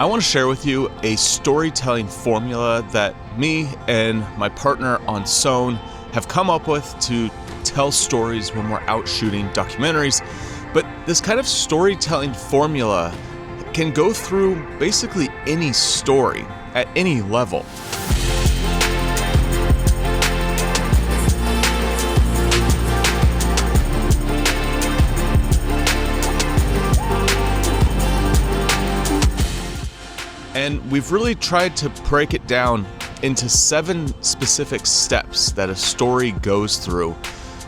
I want to share with you a storytelling formula that me and my partner on Sewn have come up with to tell stories when we're out shooting documentaries. But this kind of storytelling formula can go through basically any story at any level. And we've really tried to break it down into 7 specific steps that a story goes through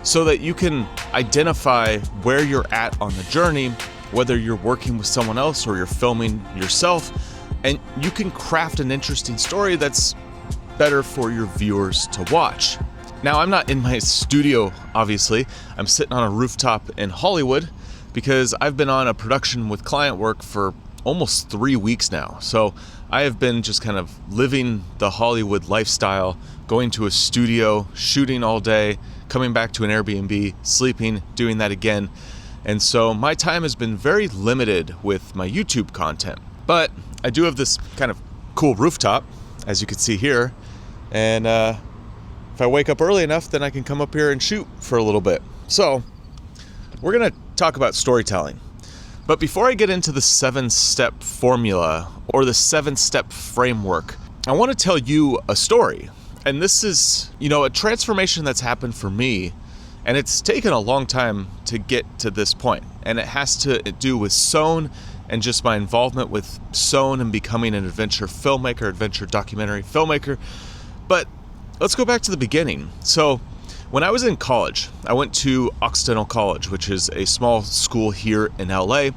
so that you can identify where you're at on the journey, whether you're working with someone else or you're filming yourself, and you can craft an interesting story that's better for your viewers to watch. Now, I'm not in my studio, obviously. I'm sitting on a rooftop in Hollywood because I've been on a production with client work for almost 3 weeks now. So I have been just kind of living the Hollywood lifestyle, going to a studio, shooting all day, coming back to an Airbnb, sleeping, doing that again. And so my time has been very limited with my YouTube content. But I do have this kind of cool rooftop, as you can see here. And if I wake up early enough, then I can come up here and shoot for a little bit. So we're gonna talk about storytelling. But before I get into the 7-step formula or the 7-step framework, I want to tell you a story. And this is, a transformation that's happened for me, and it's taken a long time to get to this point. And it has to do with Sewn and just my involvement with Sewn and becoming an adventure filmmaker, adventure documentary filmmaker. But let's go back to the beginning. So when I was in college, I went to Occidental College, which is a small school here in LA.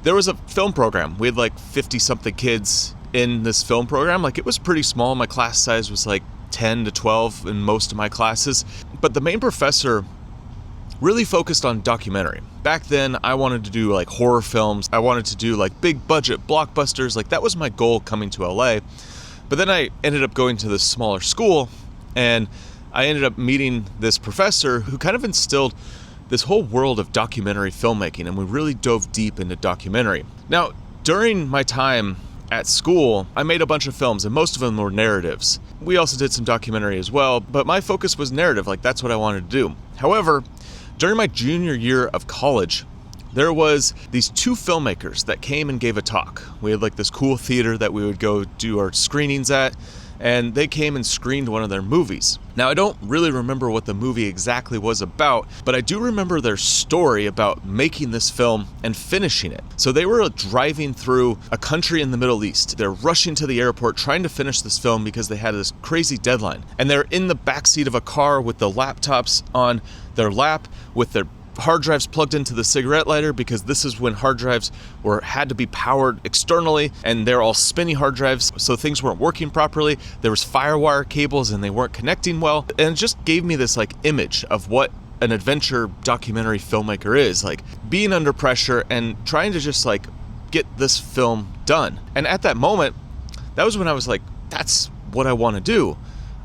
There was a film program. We had like 50-something kids in this film program. Like, it was pretty small. My class size was like 10 to 12 in most of my classes. But the main professor really focused on documentary. Back then, I wanted to do like horror films. I wanted to do like big budget blockbusters. Like, that was my goal coming to LA. But then I ended up going to this smaller school, and I ended up meeting this professor who kind of instilled this whole world of documentary filmmaking, and we really dove deep into documentary. Now, during my time at school, I made a bunch of films, and most of them were narratives. We also did some documentary as well, but my focus was narrative. Like, that's what I wanted to do. However, during my junior year of college, there was these 2 filmmakers that came and gave a talk. We had like this cool theater that we would go do our screenings at, and they came and screened one of their movies. Now, I don't really remember what the movie exactly was about, but I do remember their story about making this film and finishing it. So they were driving through a country in the Middle East. They're rushing to the airport trying to finish this film because they had this crazy deadline. And they're in the backseat of a car with the laptops on their lap, with their hard drives plugged into the cigarette lighter, because this is when hard drives had to be powered externally, and they're all spinny hard drives, so things weren't working properly. There was firewire cables and they weren't connecting well, and it just gave me this like image of what an adventure documentary filmmaker is, like being under pressure and trying to just like get this film done. And at that moment, that was when I was like, that's what I want to do.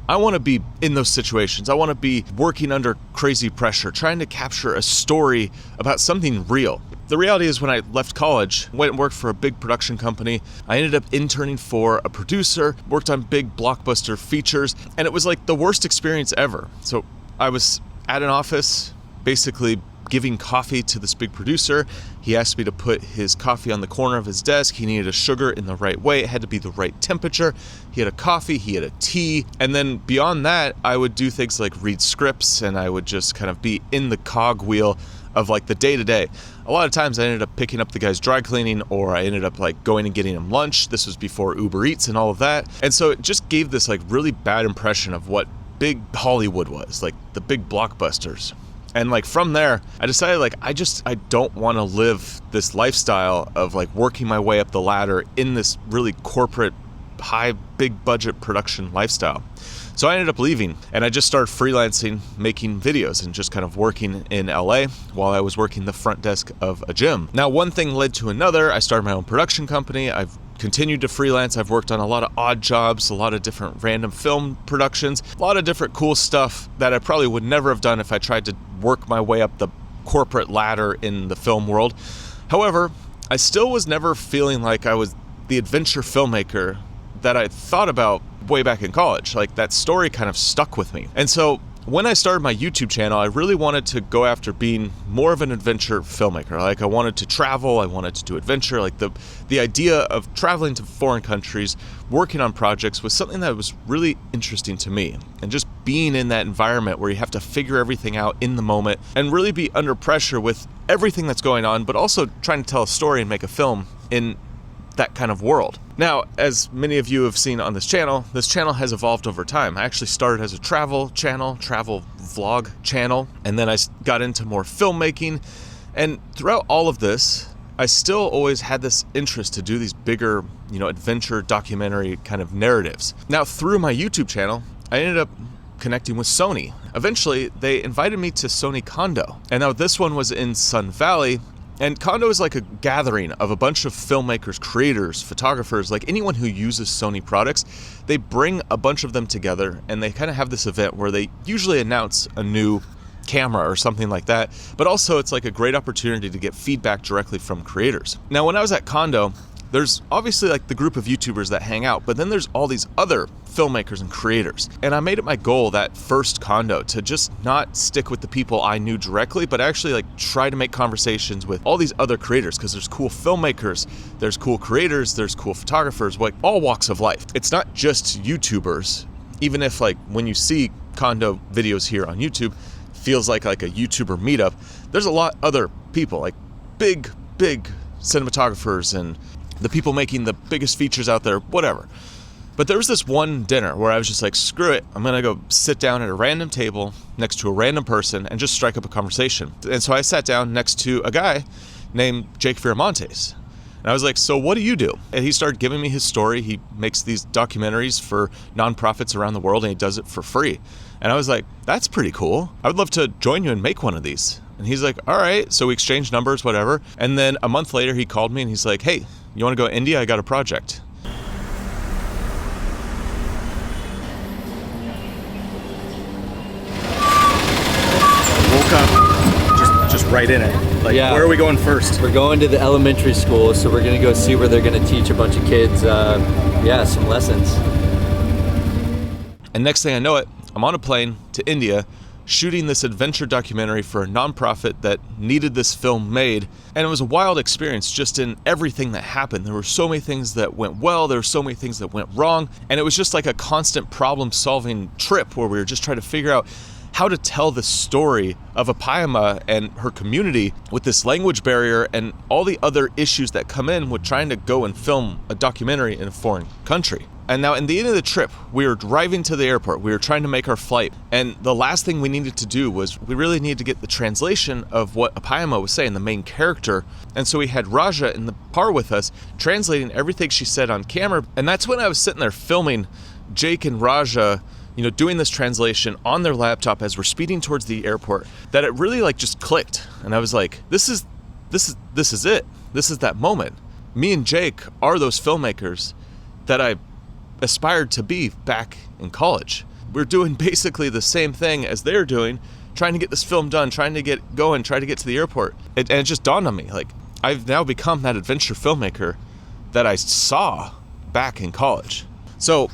I want to be in those situations. I want to be working under crazy pressure, trying to capture a story about something real. The reality is, when I left college, went and worked for a big production company, I ended up interning for a producer, worked on big blockbuster features, and it was like the worst experience ever. So I was at an office, basically giving coffee to this big producer. He asked me to put his coffee on the corner of his desk. He needed a sugar in the right way. It had to be the right temperature. He had a coffee, he had a tea. And then beyond that, I would do things like read scripts, and I would just kind of be in the cog wheel of like the day-to-day. A lot of times I ended up picking up the guy's dry cleaning, or I ended up like going and getting him lunch. This was before Uber Eats and all of that. And so it just gave this like really bad impression of what big Hollywood was, like the big blockbusters. And like from there, I decided like I don't want to live this lifestyle of like working my way up the ladder in this really corporate, high, big budget production lifestyle. So I ended up leaving, and I just started freelancing, making videos, and just kind of working in LA while I was working the front desk of a gym. Now, one thing led to another. I started my own production company. I've continued to freelance. I've worked on a lot of odd jobs, a lot of different random film productions, a lot of different cool stuff that I probably would never have done if I tried to work my way up the corporate ladder in the film world. However, I still was never feeling like I was the adventure filmmaker that I thought about way back in college. Like, that story kind of stuck with me. And so when I started my YouTube channel, I really wanted to go after being more of an adventure filmmaker. Like, I wanted to travel, I wanted to do adventure. Like, the idea of traveling to foreign countries, working on projects was something that was really interesting to me. And just being in that environment where you have to figure everything out in the moment and really be under pressure with everything that's going on, but also trying to tell a story and make a film in that kind of world. Now, as many of you have seen on this channel has evolved over time. I actually started as a travel vlog channel, and then I got into more filmmaking. And throughout all of this, I still always had this interest to do these bigger, adventure documentary kind of narratives. Now, through my YouTube channel, I ended up connecting with Sony. Eventually, they invited me to Sony Kondo. And now this one was in Sun Valley. And Kondo is like a gathering of a bunch of filmmakers, creators, photographers, like anyone who uses Sony products. They bring a bunch of them together, and they kind of have this event where they usually announce a new camera or something like that, but also it's like a great opportunity to get feedback directly from creators. Now, when I was at Kondo, there's obviously like the group of YouTubers that hang out, but then there's all these other filmmakers and creators. And I made it my goal that first Kondo to just not stick with the people I knew directly, but actually like try to make conversations with all these other creators, because there's cool filmmakers, there's cool creators, there's cool photographers, like all walks of life. It's not just YouTubers, even if like when you see Kondo videos here on YouTube, feels like a YouTuber meetup. There's a lot other people, like big cinematographers and the people making the biggest features out there, whatever. But there was this one dinner where I was just like, screw it, I'm gonna go sit down at a random table next to a random person and just strike up a conversation. And so I sat down next to a guy named Jake Viramontes. And I was like, so what do you do? And he started giving me his story. He makes these documentaries for nonprofits around the world, and he does it for free. And I was like, that's pretty cool. I would love to join you and make one of these. And he's like, all right. So we exchanged numbers, whatever. And then a month later, he called me and he's like, hey, you want to go to India? I got a project. Woke up just right in it. Like, yeah. Where are we going first? We're going to the elementary school, so we're going to go see where they're going to teach a bunch of kids, some lessons. And next thing I know it, I'm on a plane to India, shooting this adventure documentary for a nonprofit that needed this film made. And it was a wild experience just in everything that happened. There were so many things that went well, there were so many things that went wrong, and it was just like a constant problem-solving trip where we were just trying to figure out how to tell the story of Apayama and her community with this language barrier and all the other issues that come in with trying to go and film a documentary in a foreign country. And now, in the end of the trip, we were driving to the airport. We were trying to make our flight. And the last thing we needed to do was we really needed to get the translation of what Apayama was saying, the main character. And so we had Raja in the car with us, translating everything she said on camera. And that's when I was sitting there filming Jake and Raja, doing this translation on their laptop as we're speeding towards the airport, that it really like just clicked. And I was like, this is it. This is that moment. Me and Jake are those filmmakers that I aspired to be back in college. We're doing basically the same thing as they're doing, trying to get this film done, trying to get going, trying to get to the airport. And it just dawned on me, like, I've now become that adventure filmmaker that I saw back in college. So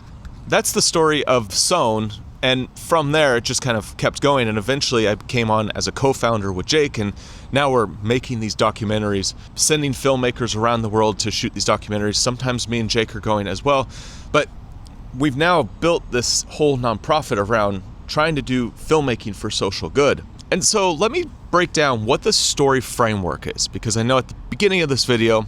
that's the story of Sewn. And from there, it just kind of kept going. And eventually I came on as a co-founder with Jake. And now we're making these documentaries, sending filmmakers around the world to shoot these documentaries. Sometimes me and Jake are going as well. But we've now built this whole nonprofit around trying to do filmmaking for social good. And so let me break down what the story framework is, because I know at the beginning of this video,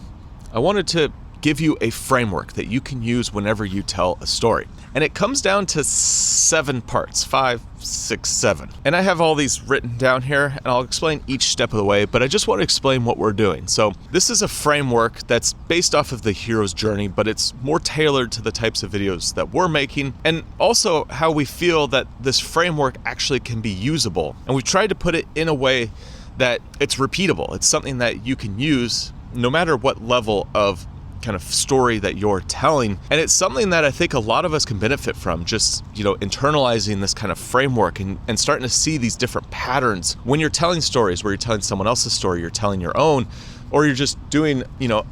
I wanted to give you a framework that you can use whenever you tell a story. And it comes down to 7 parts, 5, 6, 7. And I have all these written down here, and I'll explain each step of the way, but I just want to explain what we're doing. So this is a framework that's based off of the hero's journey, but it's more tailored to the types of videos that we're making, and also how we feel that this framework actually can be usable. And we've tried to put it in a way that it's repeatable. It's something that you can use no matter what level of kind of story that you're telling. And it's something that I think a lot of us can benefit from, just, internalizing this kind of framework and starting to see these different patterns when you're telling stories, where you're telling someone else's story, you're telling your own, or you're just doing,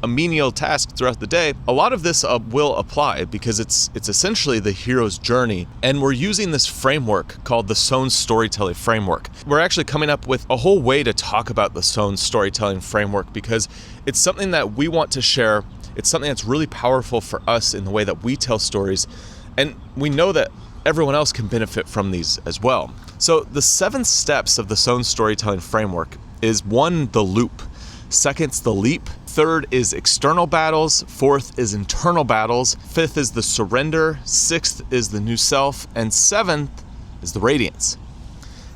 a menial task throughout the day. A lot of this will apply because it's essentially the hero's journey. And we're using this framework called the Sohn storytelling framework. We're actually coming up with a whole way to talk about the Sohn storytelling framework because it's something that we want to share. It's something that's really powerful for us in the way that we tell stories. And we know that everyone else can benefit from these as well. So the 7 steps of the Sohn storytelling framework is 1, the loop. 2nd's the leap. 3rd is external battles. 4th is internal battles. 5th is the surrender. 6th is the new self. And 7th is the radiance.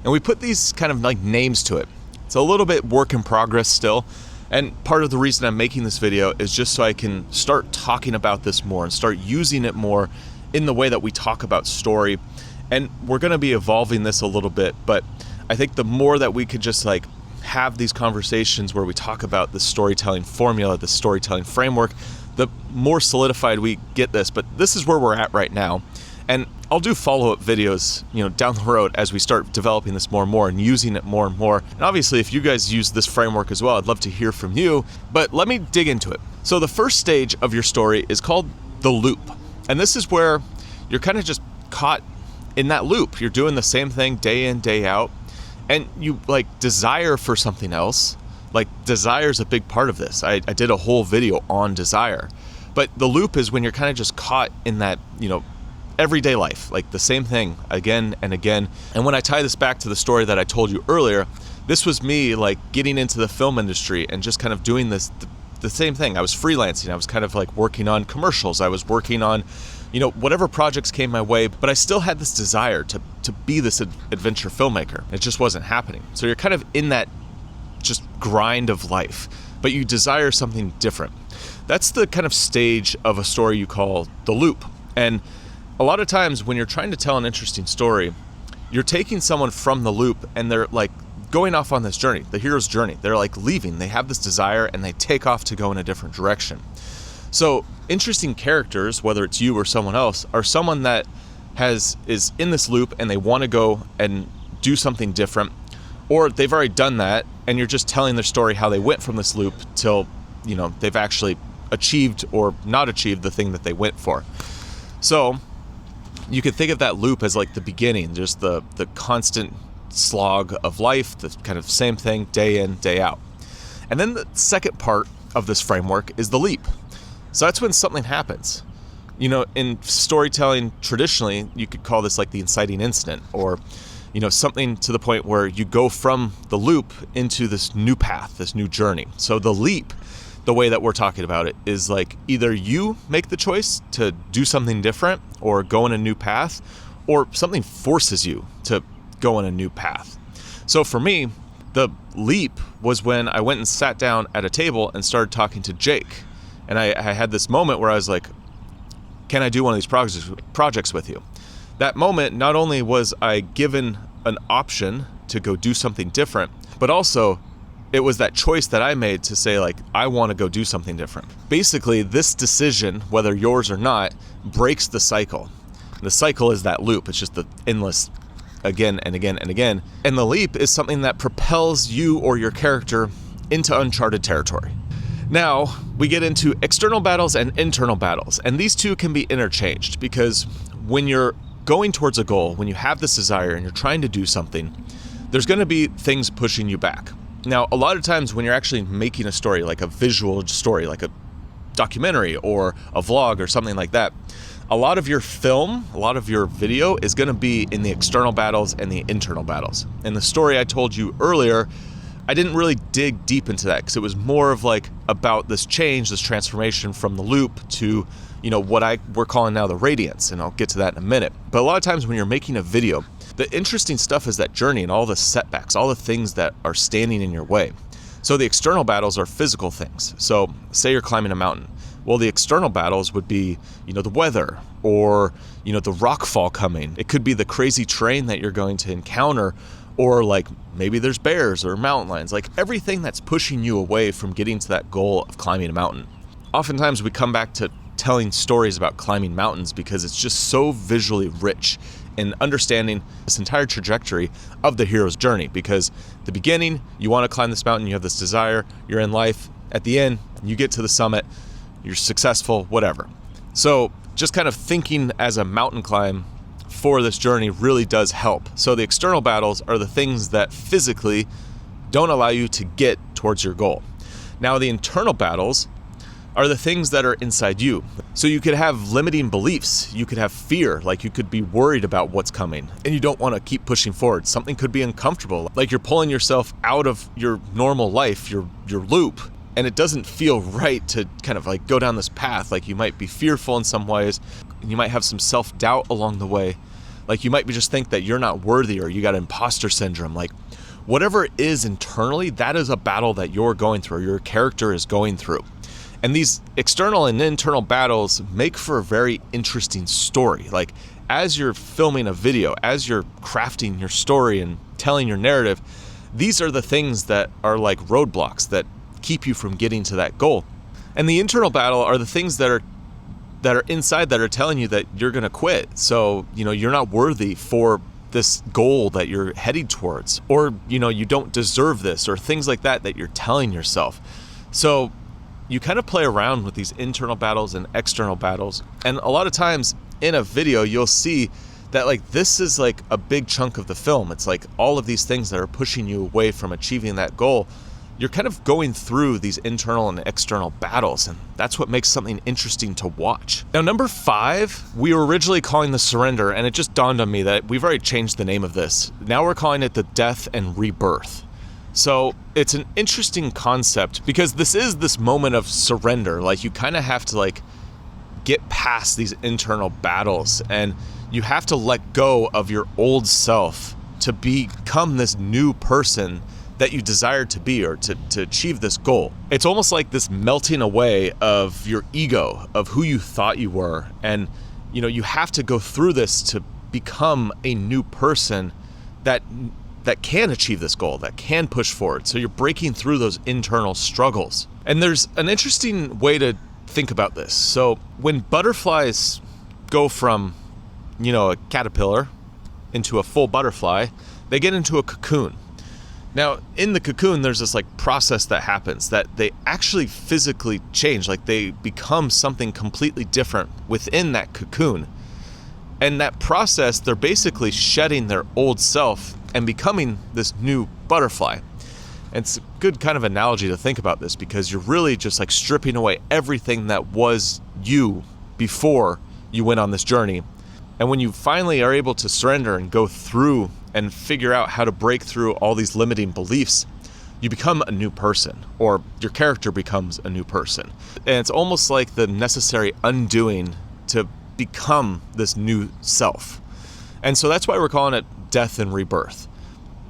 And we put these kind of like names to it. It's a little bit work in progress still. And part of the reason I'm making this video is just so I can start talking about this more and start using it more in the way that we talk about story. And we're going to be evolving this a little bit, but I think the more that we could just like have these conversations where we talk about the storytelling formula, the storytelling framework, the more solidified we get this. But this is where we're at right now. And I'll do follow-up videos, down the road as we start developing this more and more and using it more and more. And obviously, if you guys use this framework as well, I'd love to hear from you. But let me dig into it. So the first stage of your story is called the loop. And this is where you're kind of just caught in that loop. You're doing the same thing day in, day out. And you like desire for something else. Like desire is a big part of this. I did a whole video on desire. But the loop is when you're kind of just caught in that, everyday life, like the same thing again and again. And when I tie this back to the story that I told you earlier, this was me like getting into the film industry and just kind of doing this, the same thing. I was freelancing. I was kind of like working on commercials. I was working on, whatever projects came my way, but I still had this desire to be this adventure filmmaker. It just wasn't happening. So you're kind of in that just grind of life, but you desire something different. That's the kind of stage of a story you call the loop. And a lot of times when you're trying to tell an interesting story, you're taking someone from the loop and they're like going off on this journey, the hero's journey. They're like leaving. They have this desire and they take off to go in a different direction. So interesting characters, whether it's you or someone else, are someone that is in this loop and they want to go and do something different, or they've already done that and you're just telling their story how they went from this loop till, they've actually achieved or not achieved the thing that they went for. So you could think of that loop as like the beginning, just the constant slog of life, the kind of same thing day in, day out. And then the second part of this framework is the leap. So that's when something happens. In storytelling, traditionally, you could call this like the inciting incident, or, something to the point where you go from the loop into this new path, this new journey. So the leap, the way that we're talking about it, is like either you make the choice to do something different or go in a new path, or something forces you to go in a new path. So for me, the leap was when I went and sat down at a table and started talking to Jake. And I had this moment where I was like, can I do one of these projects with you? That moment, not only was I given an option to go do something different, but also it was that choice that I made to say like, I want to go do something different. Basically, this decision, whether yours or not, breaks the cycle. The cycle is that loop. It's just the endless again and again and again. And the leap is something that propels you or your character into uncharted territory. Now, we get into external battles and internal battles, and these two can be interchanged because when you're going towards a goal, when you have this desire and you're trying to do something, there's going to be things pushing you back. Now, a lot of times when you're actually making a story, like a visual story, like a documentary or a vlog or something like that, a lot of your film, a lot of your video is going to be in the external battles and the internal battles. In the story I told you earlier, I didn't really dig deep into that because it was more of like about this change, this transformation from the loop to, what we're calling now the radiance, and I'll get to that in a minute. But a lot of times when you're making a video, the interesting stuff is that journey and all the setbacks, all the things that are standing in your way. So the external battles are physical things. So say you're climbing a mountain. Well, the external battles would be, the weather or, the rock fall coming. It could be the crazy terrain that you're going to encounter, or like maybe there's bears or mountain lions, like everything that's pushing you away from getting to that goal of climbing a mountain. oftentimes we come back to telling stories about climbing mountains because it's just so visually rich in understanding this entire trajectory of the hero's journey. Because the beginning, you want to climb this mountain, you have this desire, you're in life. At the end, you get to the summit, you're successful, whatever. So just kind of thinking as a mountain climb for this journey really does help. So the external battles are the things that physically don't allow you to get towards your goal. Now the internal battles are the things that are inside you. So you could have limiting beliefs, you could have fear, like you could be worried about what's coming and you don't want to keep pushing forward. Something could be uncomfortable, like you're pulling yourself out of your normal life, your loop, and it doesn't feel right to kind of like go down this path. Like you might be fearful in some ways, and you might have some self-doubt along the way. Like you might just think that you're not worthy or you got imposter syndrome. Like whatever it is internally, that is a battle that you're going through, or your character is going through. And these external and internal battles make for a very interesting story. Like as you're filming a video, as you're crafting your story and telling your narrative, these are the things that are like roadblocks that keep you from getting to that goal. And the internal battle are the things that are inside that are telling you that you're going to quit. So, you're not worthy for this goal that you're heading towards, or, you don't deserve this, or things like that you're telling yourself. So you kind of play around with these internal battles and external battles. And a lot of times in a video, you'll see that like this is like a big chunk of the film. It's like all of these things that are pushing you away from achieving that goal. You're kind of going through these internal and external battles, and that's what makes something interesting to watch. Now, number 5, we were originally calling the surrender, and it just dawned on me that we've already changed the name of this. Now we're calling it the death and rebirth. So it's an interesting concept because this is this moment of surrender. Like you kind of have to like get past these internal battles, and you have to let go of your old self to become this new person that you desire to be, or to achieve this goal. It's almost like this melting away of your ego, of who you thought you were. And, you have to go through this to become a new person that can achieve this goal, that can push forward. So you're breaking through those internal struggles. And there's an interesting way to think about this. So when butterflies go from, a caterpillar into a full butterfly, they get into a cocoon. Now, in the cocoon, there's this like process that happens that they actually physically change, like they become something completely different within that cocoon. And that process, they're basically shedding their old self and becoming this new butterfly. And it's a good kind of analogy to think about this, because you're really just like stripping away everything that was you before you went on this journey. And when you finally are able to surrender and go through and figure out how to break through all these limiting beliefs, you become a new person, or your character becomes a new person. And it's almost like the necessary undoing to become this new self. And so that's why we're calling it death and rebirth.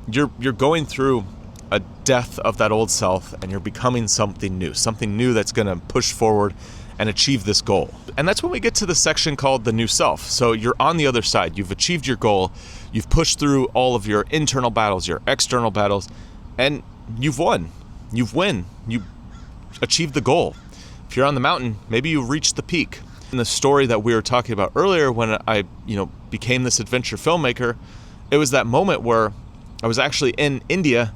You're going through a death of that old self, and you're becoming something new that's going to push forward and achieve this goal. And that's when we get to the section called the new self. So you're on the other side. You've achieved your goal. You've pushed through all of your internal battles, your external battles, and you've won. You achieved the goal. If you're on the mountain, maybe you reached the peak. In the story that we were talking about earlier, when I, became this adventure filmmaker, it was that moment where I was actually in India,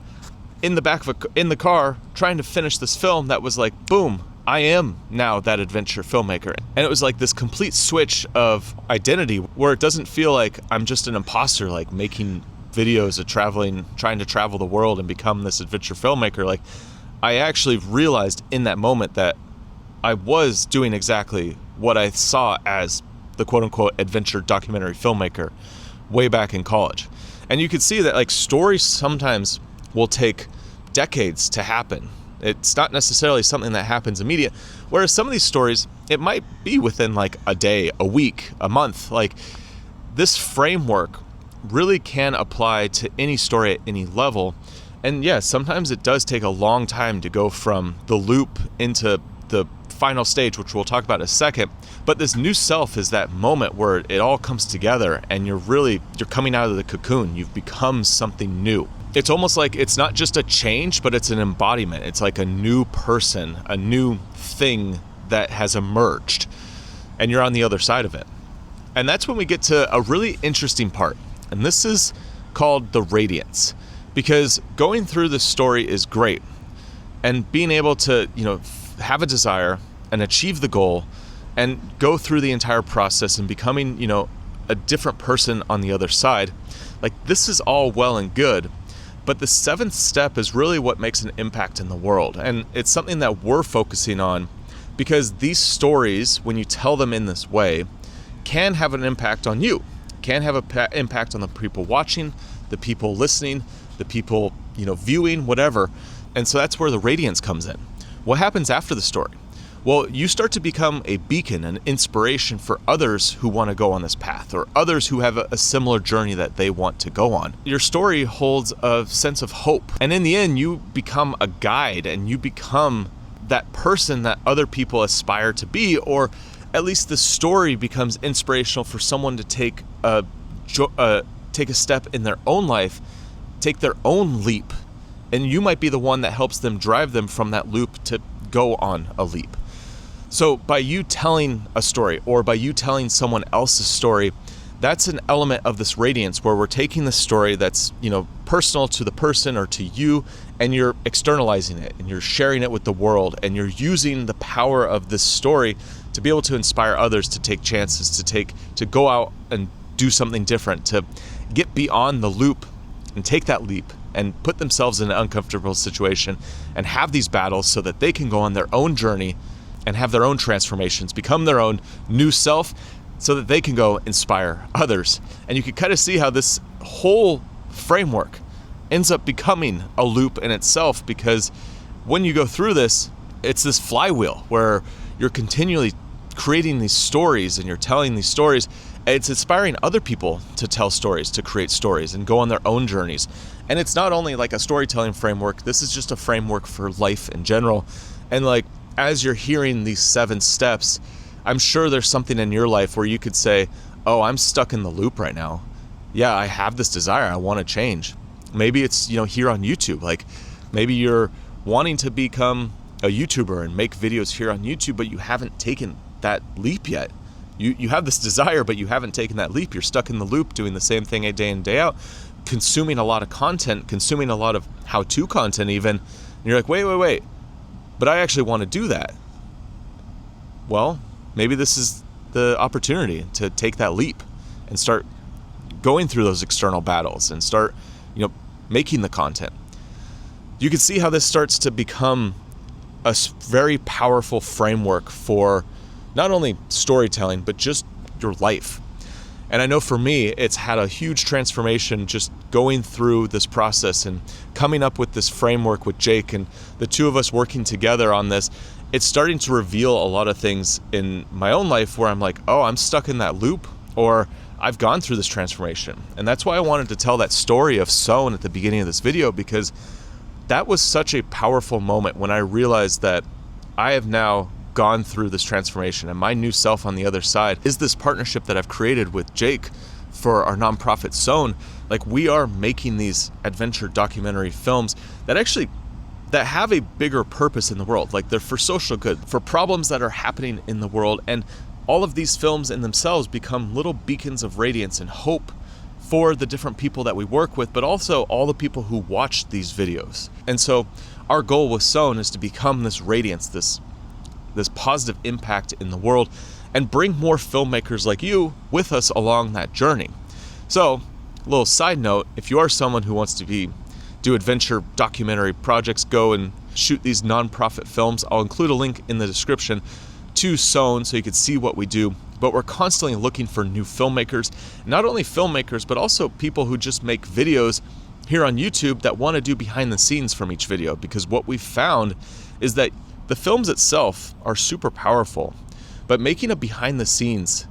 in the car, trying to finish this film that was like, boom, I am now that adventure filmmaker. And it was like this complete switch of identity where it doesn't feel like I'm just an imposter, like making videos of trying to travel the world and become this adventure filmmaker. Like I actually realized in that moment that I was doing exactly what I saw as the quote unquote adventure documentary filmmaker way back in college. And you could see that like stories sometimes will take decades to happen. It's not necessarily something that happens immediate. Whereas some of these stories, it might be within like a day, a week, a month. Like this framework really can apply to any story at any level. And yeah, sometimes it does take a long time to go from the loop into the final stage, which we'll talk about in a second. But this new self is that moment where it all comes together and you're coming out of the cocoon. You've become something new. It's almost like it's not just a change, but it's an embodiment. It's like a new person, a new thing that has emerged, and you're on the other side of it. And that's when we get to a really interesting part. And this is called the radiance, because going through this story is great. And being able to, have a desire and achieve the goal and go through the entire process and becoming, a different person on the other side, like, this is all well and good. But the 7th step is really what makes an impact in the world. And it's something that we're focusing on, because these stories, when you tell them in this way, can have an impact on you, can have an impact on the people watching, the people listening, the people, viewing, whatever. And so that's where the radiance comes in. What happens after the story? Well, you start to become a beacon, an inspiration for others who want to go on this path, or others who have a similar journey that they want to go on. Your story holds a sense of hope. And in the end, you become a guide, and you become that person that other people aspire to be, or at least the story becomes inspirational for someone to take a step in their own life, take their own leap. And you might be the one that helps them drive them from that loop to go on a leap. So by you telling a story, or by you telling someone else's story, that's an element of this radiance where we're taking the story that's, personal to the person or to you, and you're externalizing it and you're sharing it with the world, and you're using the power of this story to be able to inspire others to take chances, to go out and do something different, to get beyond the loop and take that leap and put themselves in an uncomfortable situation and have these battles so that they can go on their own journey and have their own transformations, become their own new self, so that they can go inspire others. And you can kind of see how this whole framework ends up becoming a loop in itself, because when you go through this, it's this flywheel where you're continually creating these stories and you're telling these stories. It's inspiring other people to tell stories, to create stories and go on their own journeys. And it's not only like a storytelling framework, this is just a framework for life in general. And like, as you're hearing these 7 steps, I'm sure there's something in your life where you could say, oh, I'm stuck in the loop right now. Yeah, I have this desire, I want to change. Maybe it's, here on YouTube, like maybe you're wanting to become a YouTuber and make videos here on YouTube, but you haven't taken that leap yet. You have this desire, but you haven't taken that leap. You're stuck in the loop doing the same thing day in, day out, consuming a lot of content, consuming a lot of how-to content even. And you're like, wait, but I actually want to do that. Well, maybe this is the opportunity to take that leap and start going through those external battles and start, making the content. You can see how this starts to become a very powerful framework for not only storytelling, but just your life. And I know for me, it's had a huge transformation just going through this process and coming up with this framework with Jake, and the two of us working together on this. It's starting to reveal a lot of things in my own life where I'm like, oh, I'm stuck in that loop, or I've gone through this transformation. And that's why I wanted to tell that story of Sohn at the beginning of this video, because that was such a powerful moment when I realized that I have now gone through this transformation, and my new self on the other side is this partnership that I've created with Jake for our nonprofit Sohn. Like, we are making these adventure documentary films that have a bigger purpose in the world. Like, they're for social good, for problems that are happening in the world. And all of these films in themselves become little beacons of radiance and hope for the different people that we work with, but also all the people who watch these videos. And so our goal with Sohn is to become this radiance, this positive impact in the world, and bring more filmmakers like you with us along that journey. So, a little side note, if you are someone who wants to do adventure documentary projects, go and shoot these nonprofit films, I'll include a link in the description to Sohn so you can see what we do. But we're constantly looking for new filmmakers, not only filmmakers, but also people who just make videos here on YouTube that want to do behind the scenes from each video, because what we've found is that the films itself are super powerful, but making a behind the scenes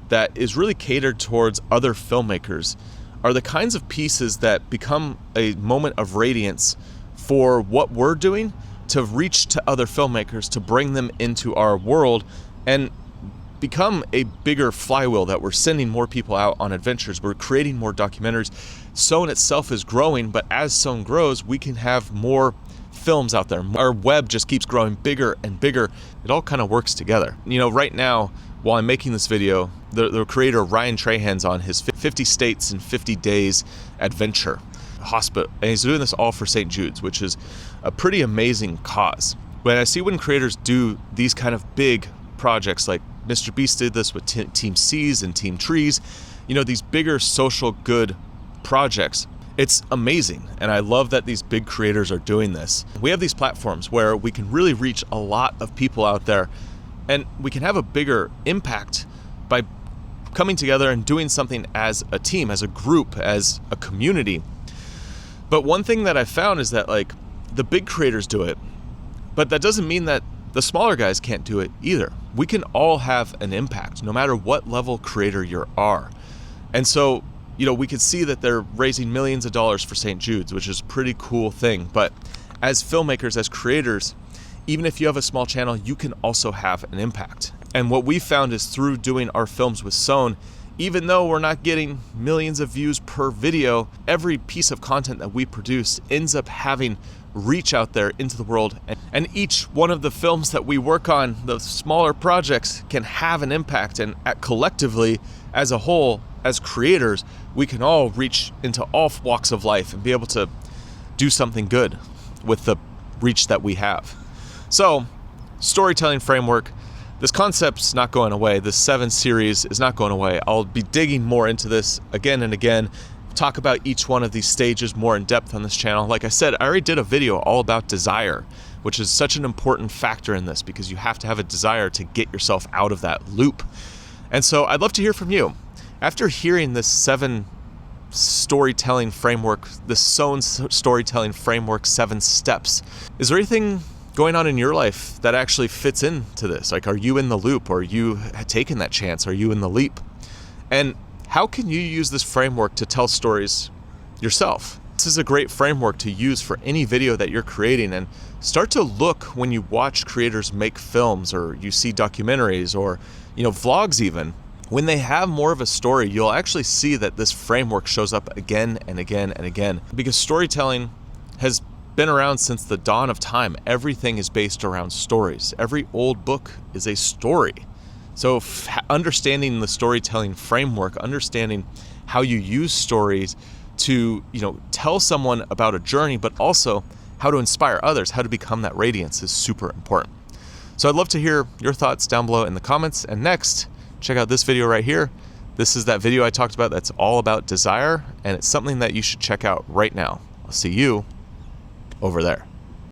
that is really catered towards other filmmakers are the kinds of pieces that become a moment of radiance for what we're doing to reach to other filmmakers, to bring them into our world and become a bigger flywheel that we're sending more people out on adventures. We're creating more documentaries. Sohn itself is growing, but as Sohn grows, we can have more films out there. Our web just keeps growing bigger and bigger. It all kind of works together. You know, right now, while I'm making this video, the creator Ryan Trahan's on his 50 States in 50 Days adventure hospital, and he's doing this all for St. Jude's, which is a pretty amazing cause. When I see when creators do these kind of big projects, like Mr. Beast did this with Team Seas and Team Trees, you know, these bigger social good projects, it's amazing. And I love that these big creators are doing this. We have these platforms where we can really reach a lot of people out there, and we can have a bigger impact by coming together and doing something as a team, as a group, as a community. But one thing that I found is that, like, the big creators do it, but that doesn't mean that the smaller guys can't do it either. We can all have an impact, no matter what level creator you are. And so, you know, we could see that they're raising millions of dollars for St. Jude's, which is a pretty cool thing. But as filmmakers, as creators, even if you have a small channel, you can also have an impact. And what we found is through doing our films with Sone, even though we're not getting millions of views per video, every piece of content that we produce ends up having reach out there into the world. And each one of the films that we work on, the smaller projects, can have an impact. And collectively, as a whole, as creators, we can all reach into all walks of life and be able to do something good with the reach that we have. So, storytelling framework. This concept's not going away. This 7 series is not going away. I'll be digging more into this again and again, talk about each one of these stages more in depth on this channel. Like I said, I already did a video all about desire, which is such an important factor in this because you have to have a desire to get yourself out of that loop. And so I'd love to hear from you. After hearing this 7 storytelling framework, this Sone storytelling framework, 7 steps, is there anything going on in your life that actually fits into this? Like, are you in the loop, or are you taking that chance? Are you in the leap? And how can you use this framework to tell stories yourself? This is a great framework to use for any video that you're creating, and start to look when you watch creators make films, or you see documentaries, or, you know, vlogs even. When they have more of a story, you'll actually see that this framework shows up again and again and again, because storytelling has been around since the dawn of time. Everything is based around stories. Every old book is a story. So understanding the storytelling framework, understanding how you use stories to, you know, tell someone about a journey, but also how to inspire others, how to become that radiance, is super important. So I'd love to hear your thoughts down below in the comments. And next, check out this video right here. This is that video I talked about that's all about desire, and it's something that you should check out right now. I'll see you over there.